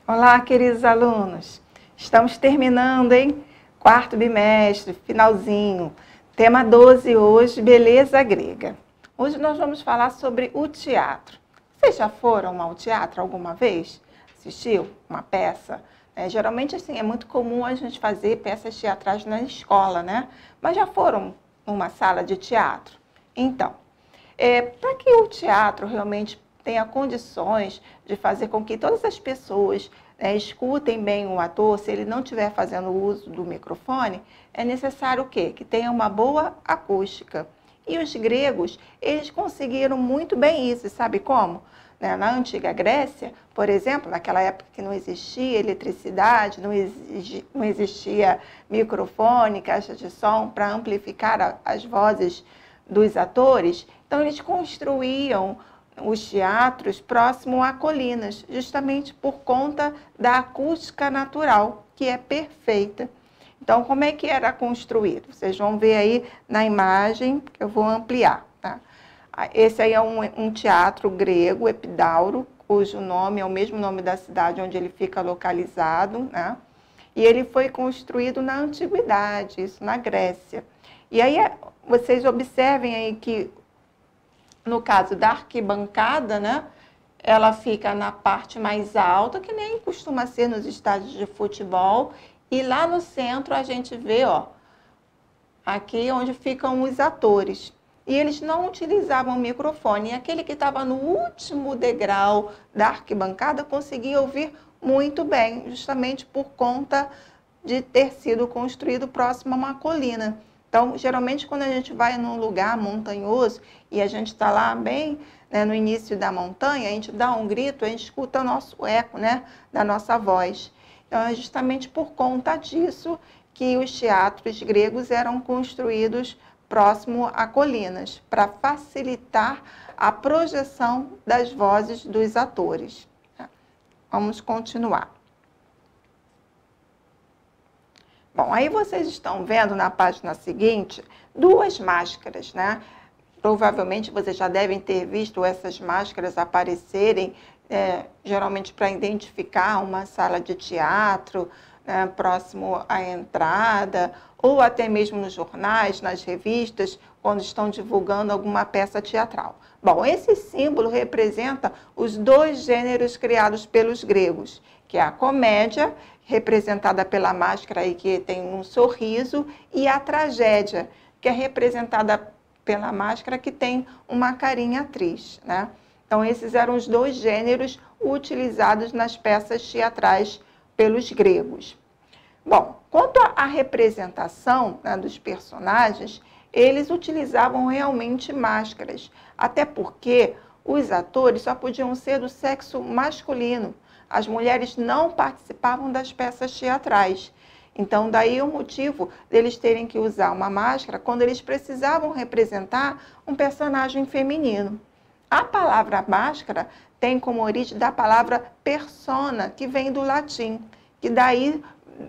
Olá, queridos alunos. Estamos terminando, hein? Quarto bimestre, finalzinho. Tema 12 hoje, beleza grega. Hoje nós vamos falar sobre o teatro. Vocês já foram ao teatro alguma vez? Assistiu uma peça? Geralmente, assim, é muito comum a gente fazer peças teatrais na escola, né? Mas já foram numa sala de teatro? Então, para que o teatro realmente tenha condições de fazer com que todas as pessoas escutem bem o ator, se ele não estiver fazendo uso do microfone, é necessário o quê? Que tenha uma boa acústica. E os gregos, eles conseguiram muito bem isso, sabe como? Na antiga Grécia, por exemplo, naquela época que não existia eletricidade, não existia microfone, caixa de som para amplificar as vozes dos atores, então eles construíam os teatros próximo a colinas, justamente por conta da acústica natural, que é perfeita. Então, como é que era construído? Vocês vão ver aí na imagem, que eu vou ampliar. Tá? Esse aí é um teatro grego, Epidauro, cujo nome é o mesmo nome da cidade onde ele fica localizado, né? E ele foi construído na antiguidade, isso na Grécia. E aí vocês observem aí que, no caso da arquibancada, né, ela fica na parte mais alta, que nem costuma ser nos estádios de futebol. E lá no centro a gente vê, ó, aqui onde ficam os atores. E eles não utilizavam microfone. E aquele que estava no último degrau da arquibancada conseguia ouvir muito bem, justamente por conta de ter sido construído próximo a uma colina. Então, geralmente, quando a gente vai num lugar montanhoso e a gente está lá bem no início da montanha, a gente dá um grito, a gente escuta o nosso eco, né, da nossa voz. Então, é justamente por conta disso que os teatros gregos eram construídos próximo a colinas, para facilitar a projeção das vozes dos atores. Vamos continuar. Bom, aí vocês estão vendo na página seguinte duas máscaras, né? Provavelmente vocês já devem ter visto essas máscaras aparecerem, geralmente para identificar uma sala de teatro, próximo à entrada, ou até mesmo nos jornais, nas revistas, quando estão divulgando alguma peça teatral. Bom, esse símbolo representa os dois gêneros criados pelos gregos, que é a comédia, representada pela máscara aí que tem um sorriso, e a tragédia, que é representada pela máscara que tem uma carinha triste, né? Então, esses eram os dois gêneros utilizados nas peças teatrais pelos gregos. Bom, quanto à representação, né, dos personagens, eles utilizavam realmente máscaras, até porque os atores só podiam ser do sexo masculino. As mulheres não participavam das peças teatrais. Então, daí o motivo deles terem que usar uma máscara quando eles precisavam representar um personagem feminino. A palavra máscara tem como origem da palavra persona, que vem do latim, que daí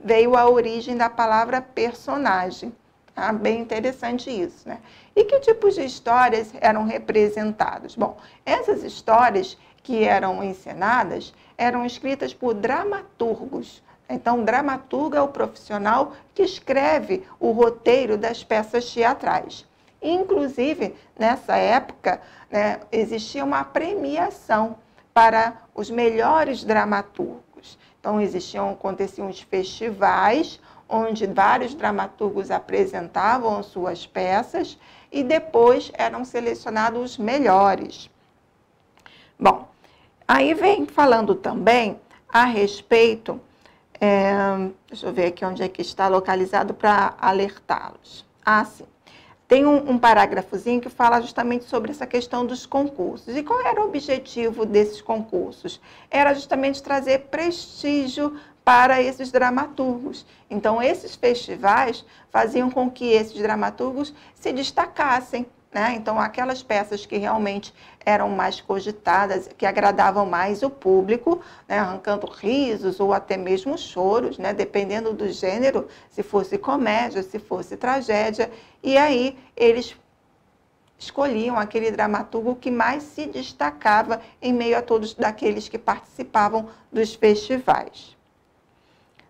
veio a origem da palavra personagem. Ah, bem interessante isso, né? E que tipos de histórias eram representadas? Bom, essas histórias que eram encenadas eram escritas por dramaturgos. Então, o dramaturgo é o profissional que escreve o roteiro das peças teatrais. Inclusive, nessa época, né, existia uma premiação para os melhores dramaturgos. Então, aconteciam os festivais, onde vários dramaturgos apresentavam suas peças e depois eram selecionados os melhores. Bom, aí vem falando também a respeito, deixa eu ver aqui onde é que está localizado para alertá-los. Ah, sim. Tem um parágrafozinho que fala justamente sobre essa questão dos concursos. E qual era o objetivo desses concursos? Era justamente trazer prestígio para esses dramaturgos. Então, esses festivais faziam com que esses dramaturgos se destacassem, né? Então, aquelas peças que realmente eram mais cogitadas, que agradavam mais o público, né? Arrancando risos ou até mesmo choros, né? Dependendo do gênero, se fosse comédia, se fosse tragédia. E aí, eles escolhiam aquele dramaturgo que mais se destacava em meio a todos daqueles que participavam dos festivais.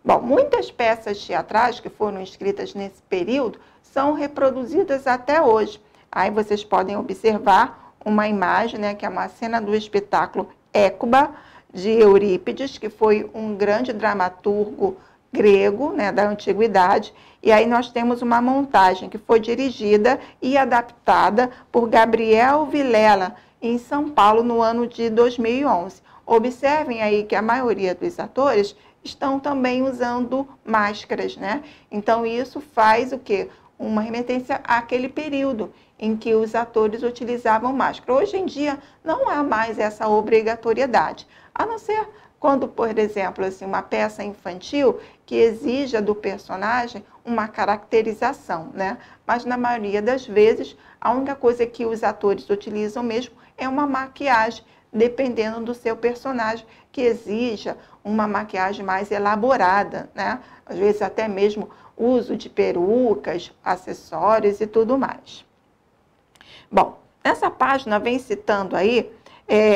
Bom, muitas peças teatrais que foram escritas nesse período são reproduzidas até hoje. Aí vocês podem observar uma imagem, né, que é uma cena do espetáculo Hécuba, de Eurípides, que foi um grande dramaturgo grego, né, da antiguidade. E aí nós temos uma montagem que foi dirigida e adaptada por Gabriel Vilela, em São Paulo, no ano de 2011. Observem aí que a maioria dos atores estão também usando máscaras, né? Então, isso faz o quê? Uma remetência àquele período em que os atores utilizavam máscara. Hoje em dia, não há mais essa obrigatoriedade, a não ser quando, por exemplo, assim, uma peça infantil que exija do personagem uma caracterização, né? Mas, na maioria das vezes, a única coisa que os atores utilizam mesmo é uma maquiagem, dependendo do seu personagem, que exija uma maquiagem mais elaborada, né? Às vezes até mesmo uso de perucas, acessórios e tudo mais. Bom, nessa página vem citando aí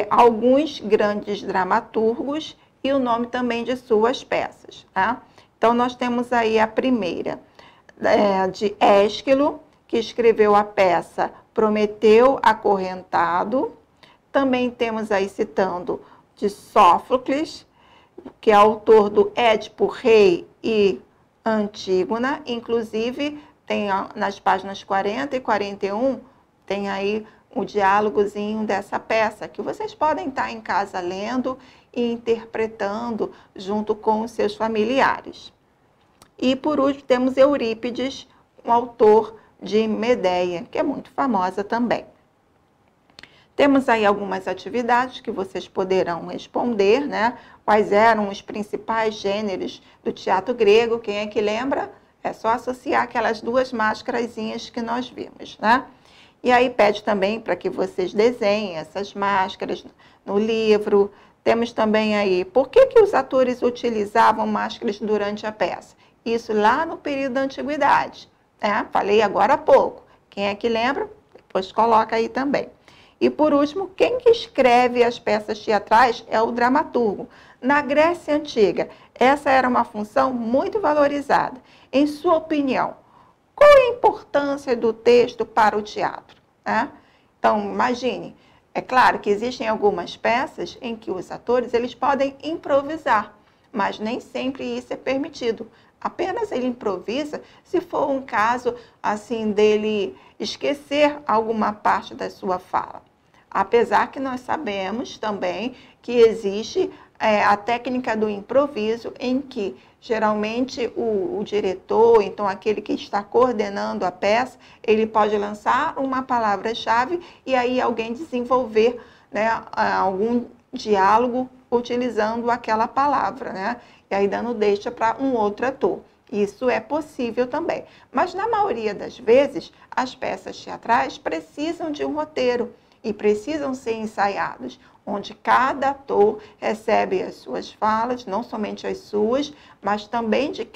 alguns grandes dramaturgos e o nome também de suas peças, tá? Então, nós temos aí a primeira, de Ésquilo, que escreveu a peça Prometeu Acorrentado. Também temos aí citando de Sófocles, que é autor do Édipo Rei e Antígona. Inclusive, tem nas páginas 40 e 41, tem aí o diálogozinho dessa peça, que vocês podem estar em casa lendo e interpretando junto com os seus familiares. E, por último, temos Eurípides, um autor de Medeia, que é muito famosa também. Temos aí algumas atividades que vocês poderão responder, né? Quais eram os principais gêneros do teatro grego? Quem é que lembra? É só associar aquelas duas máscarazinhas que nós vimos, né? E aí pede também para que vocês desenhem essas máscaras no livro. Temos também aí, por que os atores utilizavam máscaras durante a peça? Isso lá no período da antiguidade, né? Falei agora há pouco. Quem é que lembra? Depois coloca aí também. E, por último, quem que escreve as peças teatrais é o dramaturgo. Na Grécia Antiga, essa era uma função muito valorizada. Em sua opinião, qual é a importância do texto para o teatro, né? Então, imagine, é claro que existem algumas peças em que os atores eles podem improvisar, mas nem sempre isso é permitido. Apenas ele improvisa se for um caso assim dele esquecer alguma parte da sua fala. Apesar que nós sabemos também que existe a técnica do improviso, em que geralmente o diretor, então aquele que está coordenando a peça, ele pode lançar uma palavra-chave e aí alguém desenvolver, né, algum diálogo utilizando aquela palavra, né? E aí dando deixa para um outro ator. Isso é possível também. Mas na maioria das vezes, as peças teatrais precisam de um roteiro e precisam ser ensaiados, onde cada ator recebe as suas falas, não somente as suas, mas também de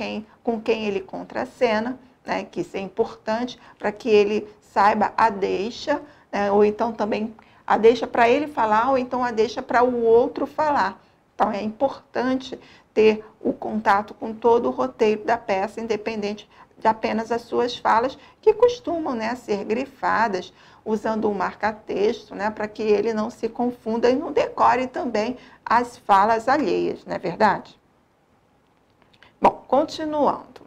com quem ele contracena, né? Que isso é importante para que ele saiba a deixa, né? Ou então também a deixa para ele falar, ou então a deixa para o outro falar. Então, é importante ter o contato com todo o roteiro da peça, independente de apenas as suas falas, que costumam, né, ser grifadas, usando um marca-texto, né, para que ele não se confunda e não decore também as falas alheias, não é verdade? Bom, continuando.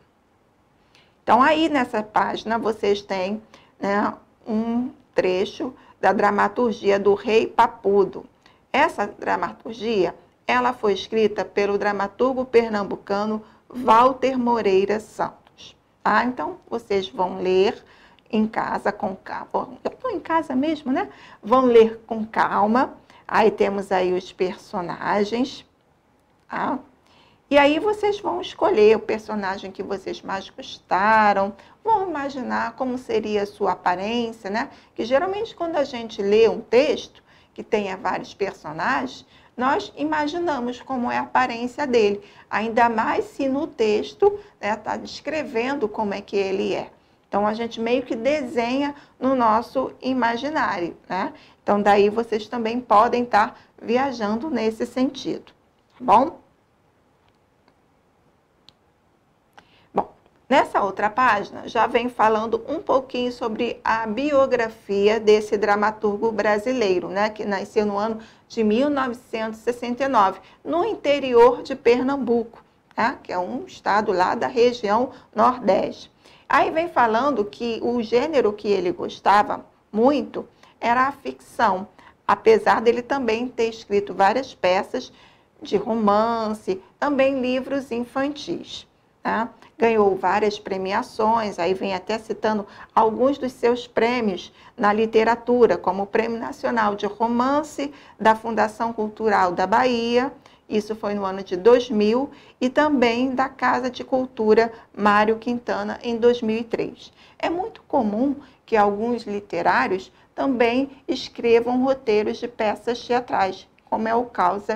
Então, aí nessa página vocês têm, né, um trecho da dramaturgia do Rei Papudo. Essa dramaturgia, ela foi escrita pelo dramaturgo pernambucano Walter Moreira Santos. Tá? Então, vocês vão ler em casa com calma. Eu estou em casa mesmo, né? Vão ler com calma. Aí temos aí os personagens. Tá? E aí vocês vão escolher o personagem que vocês mais gostaram. Vão imaginar como seria a sua aparência, né? Que geralmente quando a gente lê um texto que tenha vários personagens, nós imaginamos como é a aparência dele, ainda mais se no texto está descrevendo como é que ele é. Então, a gente meio que desenha no nosso imaginário, né? Então, daí vocês também podem estar viajando nesse sentido, tá bom? Bom, nessa outra página, já vem falando um pouquinho sobre a biografia desse dramaturgo brasileiro, né? Que nasceu no ano de 1969, no interior de Pernambuco, tá? Que é um estado lá da região Nordeste. Aí vem falando que o gênero que ele gostava muito era a ficção, apesar dele também ter escrito várias peças de romance, também livros infantis, tá? Ganhou várias premiações, aí vem até citando alguns dos seus prêmios na literatura, como o Prêmio Nacional de Romance da Fundação Cultural da Bahia, isso foi no ano de 2000, e também da Casa de Cultura Mário Quintana, em 2003. É muito comum que alguns literários também escrevam roteiros de peças teatrais, como é o caso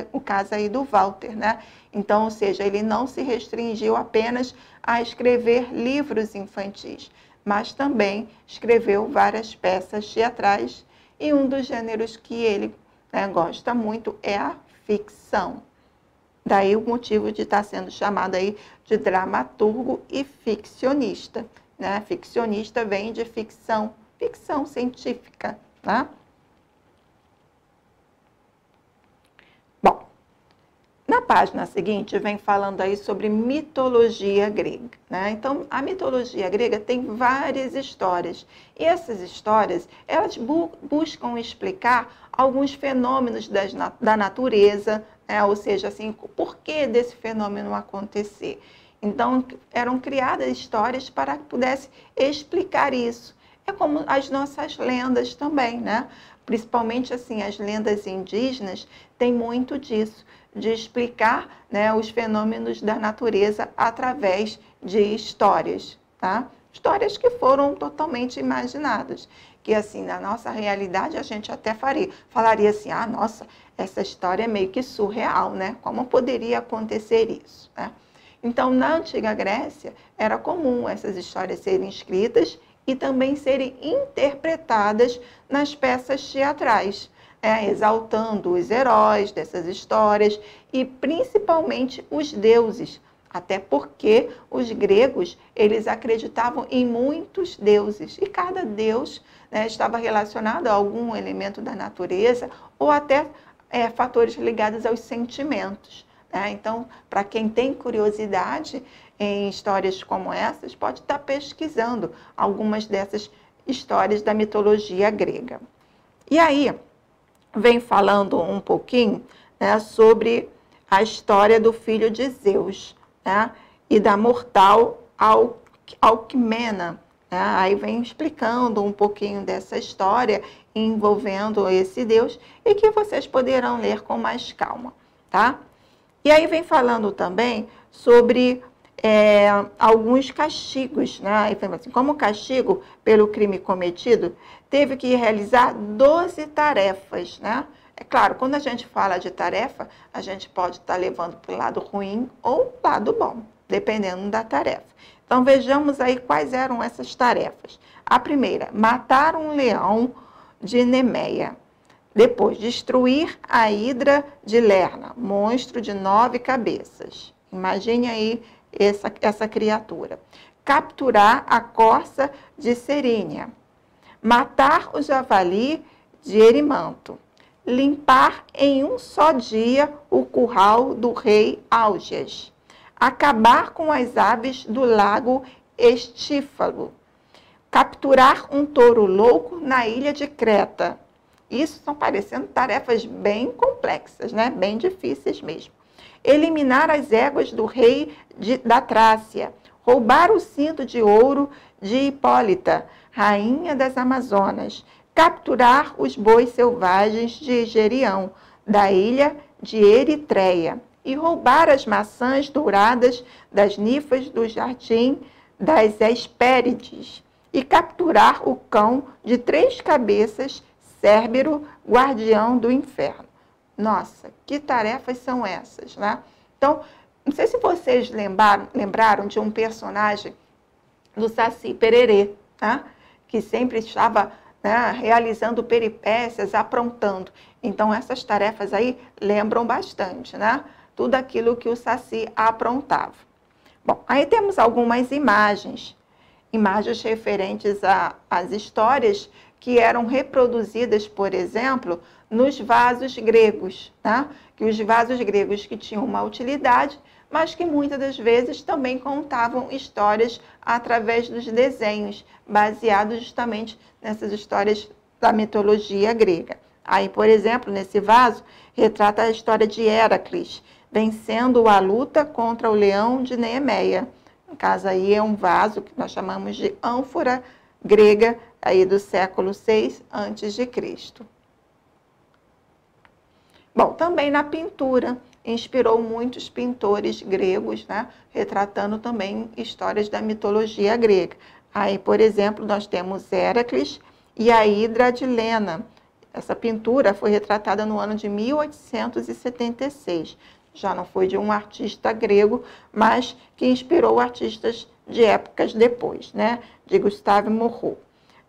aí do Walter, né? Então, ou seja, ele não se restringiu apenas a escrever livros infantis, mas também escreveu várias peças teatrais, e um dos gêneros que ele gosta muito é a ficção. Daí o motivo de estar sendo chamado aí de dramaturgo e ficcionista, né? Ficcionista vem de ficção, ficção científica, né? Bom, na página seguinte vem falando aí sobre mitologia grega, né? Então, a mitologia grega tem várias histórias, e essas histórias, elas buscam explicar alguns fenômenos da natureza, ou seja, assim, o porquê desse fenômeno acontecer. Então, eram criadas histórias para que pudesse explicar isso. É como as nossas lendas também, né? Principalmente, assim, as lendas indígenas têm muito disso, de explicar, né, os fenômenos da natureza através de histórias, tá? Histórias que foram totalmente imaginadas, que assim, na nossa realidade a gente até falaria assim, ah, nossa, essa história é meio que surreal, né? Como poderia acontecer isso, né? Então, na antiga Grécia, era comum essas histórias serem escritas e também serem interpretadas nas peças teatrais, exaltando os heróis dessas histórias e principalmente os deuses, até porque os gregos, eles acreditavam em muitos deuses, e cada deus, né, estava relacionado a algum elemento da natureza ou até fatores ligados aos sentimentos, né? Então, para quem tem curiosidade em histórias como essas, pode estar pesquisando algumas dessas histórias da mitologia grega. E aí, vem falando um pouquinho, né, sobre a história do filho de Zeus, né, e da mortal Alcmena. Né? Aí vem explicando um pouquinho dessa história envolvendo esse Deus e que vocês poderão ler com mais calma, tá? E aí vem falando também sobre alguns castigos, né? Aí vem assim, como castigo pelo crime cometido, teve que realizar 12 tarefas, né? É claro, quando a gente fala de tarefa, a gente pode estar levando para o lado ruim ou lado bom, dependendo da tarefa. Então, vejamos aí quais eram essas tarefas. A primeira, matar um leão de Nemeia. Depois, destruir a hidra de Lerna, monstro de 9 cabeças. Imagine aí essa criatura. Capturar a corça de Serínia. Matar o javali de Erimanto. Limpar em um só dia o curral do rei Álgias. Acabar com as aves do lago Estífalo. Capturar um touro louco na ilha de Creta. Isso estão parecendo tarefas bem complexas, né? Bem difíceis mesmo. Eliminar as éguas do rei da Trácia. Roubar o cinto de ouro de Hipólita, rainha das Amazonas. Capturar os bois selvagens de Egerião, da ilha de Eritreia. E roubar as maçãs douradas das ninfas do jardim das Hespérides. E capturar o cão de 3 cabeças, Cérbero, guardião do inferno. Nossa, que tarefas são essas, né? Então, não sei se vocês lembraram de um personagem do Saci Pererê, tá? Que sempre estava, né, realizando peripécias, aprontando. Então, essas tarefas aí lembram bastante, né? Tudo aquilo que o Saci aprontava. Bom, aí temos algumas imagens referentes às histórias que eram reproduzidas, por exemplo, nos vasos gregos, tá? Que os vasos gregos que tinham uma utilidade, mas que muitas das vezes também contavam histórias através dos desenhos, baseados justamente nessas histórias da mitologia grega. Aí, por exemplo, nesse vaso, retrata a história de Héracles, vencendo a luta contra o leão de Nemeia. No caso aí é um vaso que nós chamamos de ânfora grega, aí do século VI a.C. Bom, também na pintura, inspirou muitos pintores gregos, né, retratando também histórias da mitologia grega. Aí, por exemplo, nós temos Héracles e a Hidra de Lena. Essa pintura foi retratada no ano de 1876. Já não foi de um artista grego, mas que inspirou artistas de épocas depois, né, de Gustave Moreau.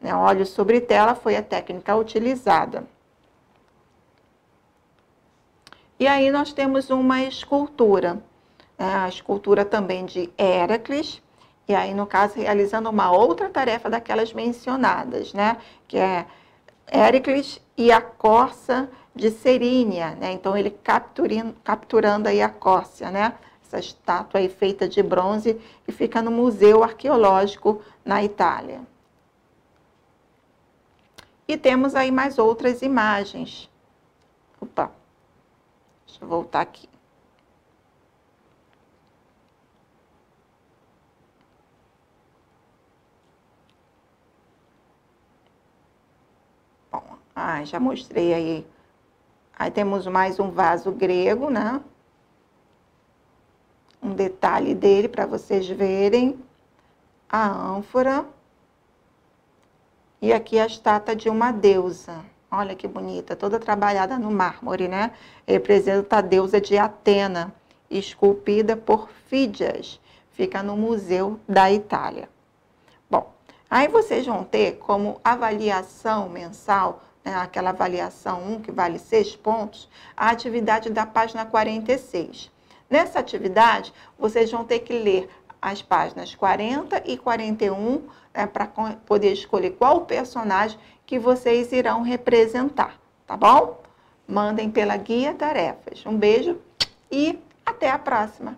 Óleo sobre tela foi a técnica utilizada. E aí nós temos uma escultura, a escultura também de Héracles, e aí no caso realizando uma outra tarefa daquelas mencionadas, né, que é Héracles e a corça de Serínia, né, então ele capturando aí a Córcia, né, essa estátua aí feita de bronze que fica no Museu Arqueológico na Itália. E temos aí mais outras imagens. Opa, deixa eu voltar aqui. Bom, já mostrei aí. Aí temos mais um vaso grego, né? Um detalhe dele para vocês verem. A ânfora. E aqui a estátua de uma deusa. Olha que bonita, toda trabalhada no mármore, né? Representa a deusa de Atena, esculpida por Fídias. Fica no Museu da Itália. Bom, aí vocês vão ter como avaliação mensal, né, aquela avaliação 1, que vale 6 pontos, a atividade da página 46. Nessa atividade, vocês vão ter que ler as páginas 40 e 41, né, para poder escolher qual personagem que vocês irão representar, tá bom? Mandem pela Guia Tarefas. Um beijo e até a próxima!